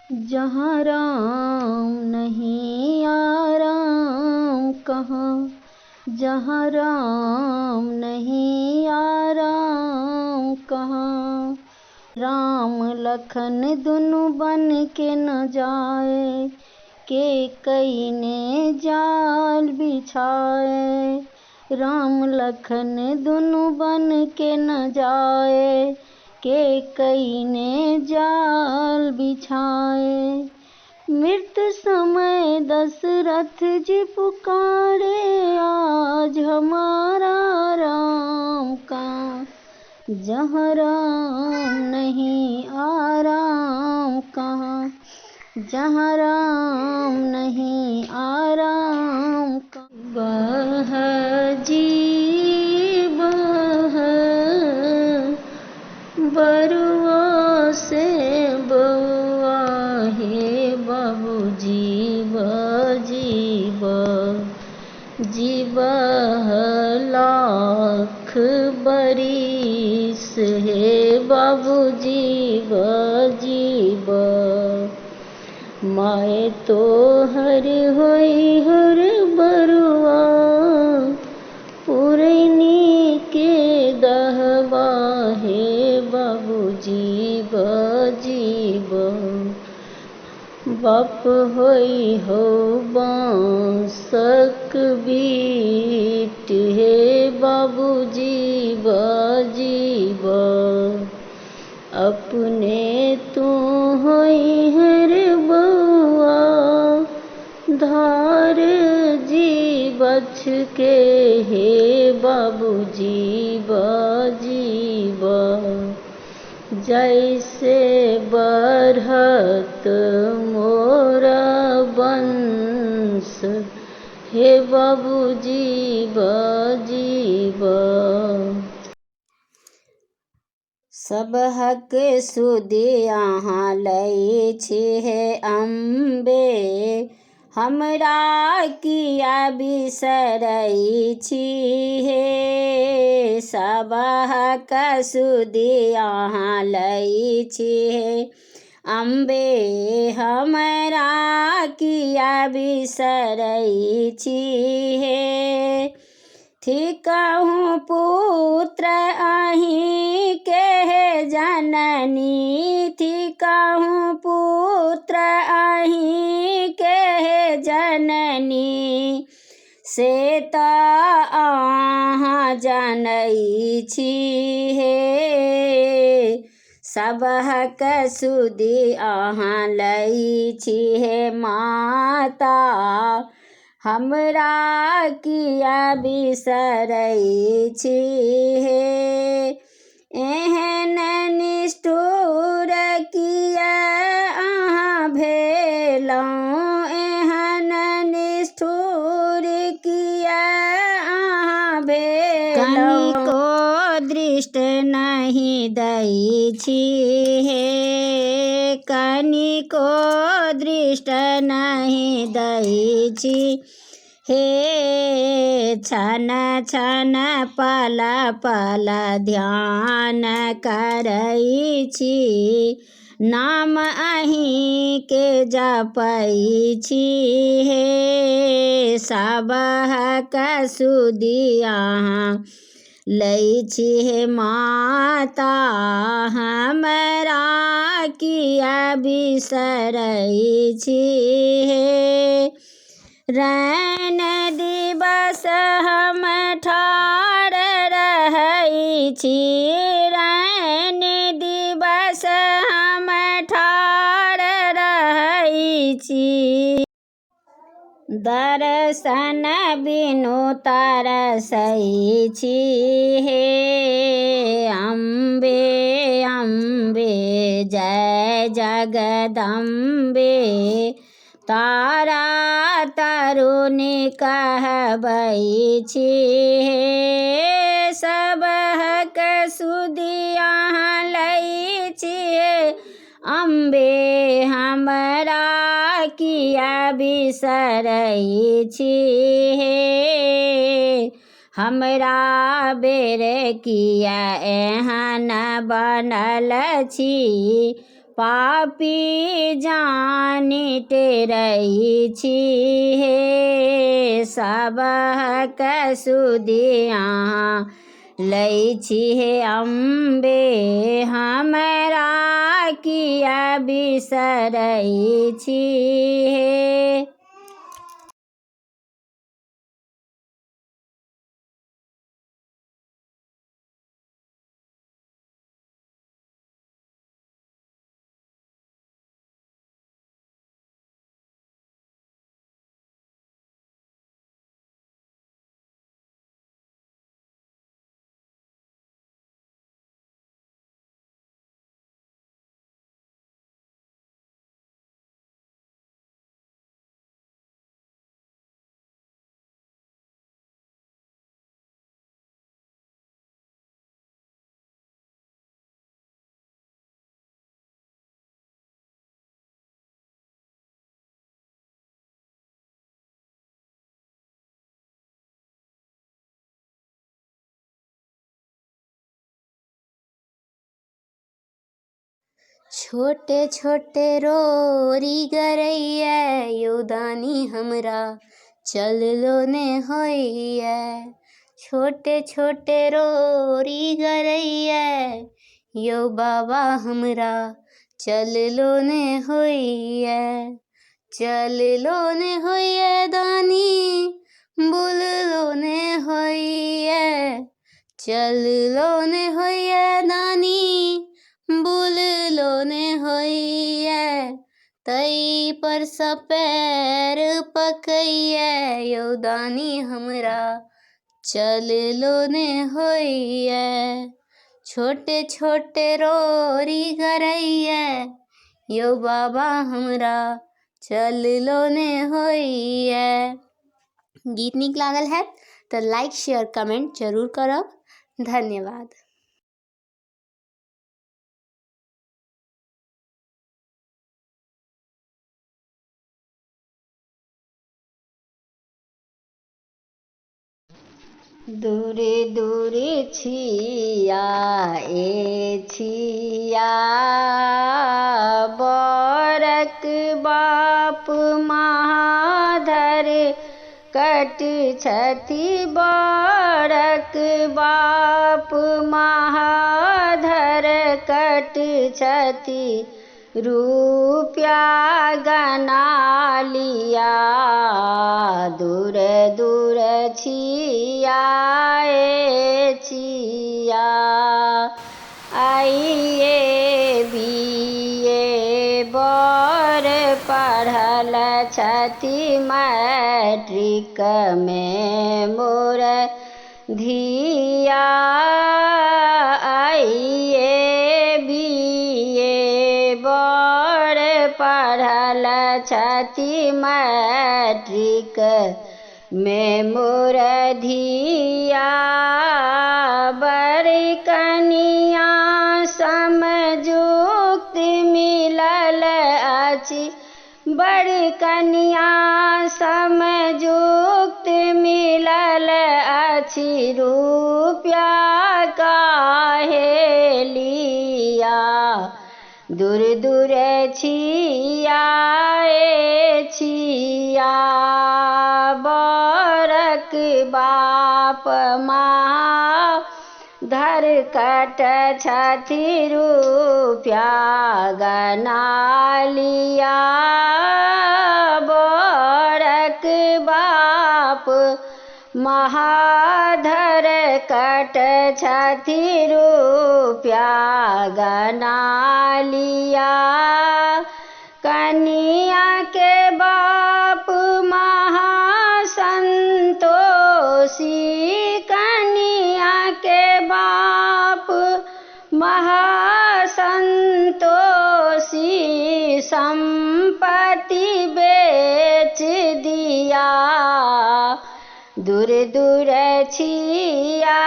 जहाँ राम नहीं आराम कहाँ, जहाँ राम नहीं आराम कहाँ। राम लखन दुनु बन के न जाए, के कई ने जाल बिछाए। राम लखन दुनु बन के न जाए, के कई ने जाल बिछाए। मृत्यु समय दशरथ जी पुकारे, आज हमारा राम कहाँ, जहाँ राम नहीं आराम कहाँ, जहाँ राम नहीं आराम कहाँ। बह जी बह, बरुआ से बउआ हे बाबूजी जीव, जीवह लाख बरिस हे बाबूजी जीव। माए तो हर होई हर बरुआ, पुरैनी के दहबा हे बाबूजी जीव। बाप होई हो बांसक बीट हे बाबूजी जीव। अपने तू होई हर बउआ, धार जी बछ के हे बाबूजी जीव। जैसे बढ़त मोरा वंश हे बाबूजी जीव। सबहक सुधि अहाँ लै छी हे अम्बे, हमरा किया बिसरै छी हे। सबहक सुधि अहाँ लै छी हे अम्बे, हमरा किया बिसरै छी हे। थिकहु पुत्र अहीं के हे जननी, थिकहु पुत्र अहीं के हे जननी। से तऽ अहाँ जनै छी हे, सबहक सुधि अहाँ लै छी हे माता, हमरा किया बिसरै छी हे। एहन निष्ठुर किया अहाँ भेलहुँ, एहन निष्ठुर किया अहाँ भेलहुँ। कनिको दृष्टि नहीं दै छी हे, कनिको दृष्टि नहीं दै छी हे। छन छन पल पल ध्यान करै छी, नाम अहीं के जपै छी हे। सबहक सुधि अहाँ लै छी हे माता, हमरा किया बिसरै छी हे। रैन दिवस हम ठाढ़ रहै छी, रैन दिवस हम ठाढ़ रहै छी। दर्शन बिनु तरसै छी हे अम्बे अम्बे, जय जगदम्बे। तारा तरुणी कहबै छी हे, सबहक सुधि अहाँ लै छी हे अम्बे, हमरा किया बिसरै छी हे। हमरा बेर किया एहन बनल छी, पापी जानित रही छी हे सबहक सुधिया लै छी हे अम्बे हमरा किया बिसरै छी हे। छोटे छोटे रोरी गरैया योदानी हमरा चल लो ने होइया। छोटे छोटे रोरी गरैया यो बाबा हमरा चल लो ने होइया। चल लो ने होइया दानी बुल लो ने होइया। चल लो ने होइया दानी बुल लो ने होइया। तई पर सपैर पकैया यो दानी हमरा चल लो ने होइया। छोटे छोटे रोरी गरैया यो बाबा हमरा चल लो ने होइया। गीत नीक लागल है तो लाइक शेयर कमेंट जरूर करब। धन्यवाद। दूरे दूरे छिया ए छिया बरक बाप महाधर कट छथि बरक बाप महाधर कट छथि रुपया गना लिया। दूर दूर छिया ए छिया आइए बीए बर पढ़ल छथि मैट्रिक में मोर धिया। आइए बीए बर पढ़ल छथि मैट्रिक में मोर धिया। बड़ कनिया समजुक्त मिलल अछि बड़ कनिया समजुक्त मिलल अछि रुपया काहे लिया। दूर दूर छिया ए छिया बरक बाप महाधर कट छथि रुपया गना लिया। बरक बाप महाधर कट छथि रुपया गना लिया। कनिया के बाप महासंतोषी कनिया के बाप महासंतोषी संपत्ति बेच दिया। दूर दूर छिया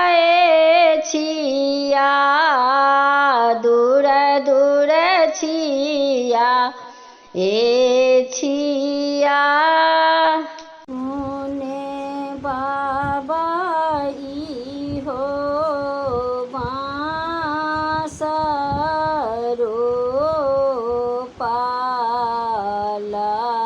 ए छिया दूर दूर छिया ए छिया। सुने बाबा इहो बाँसरो लाला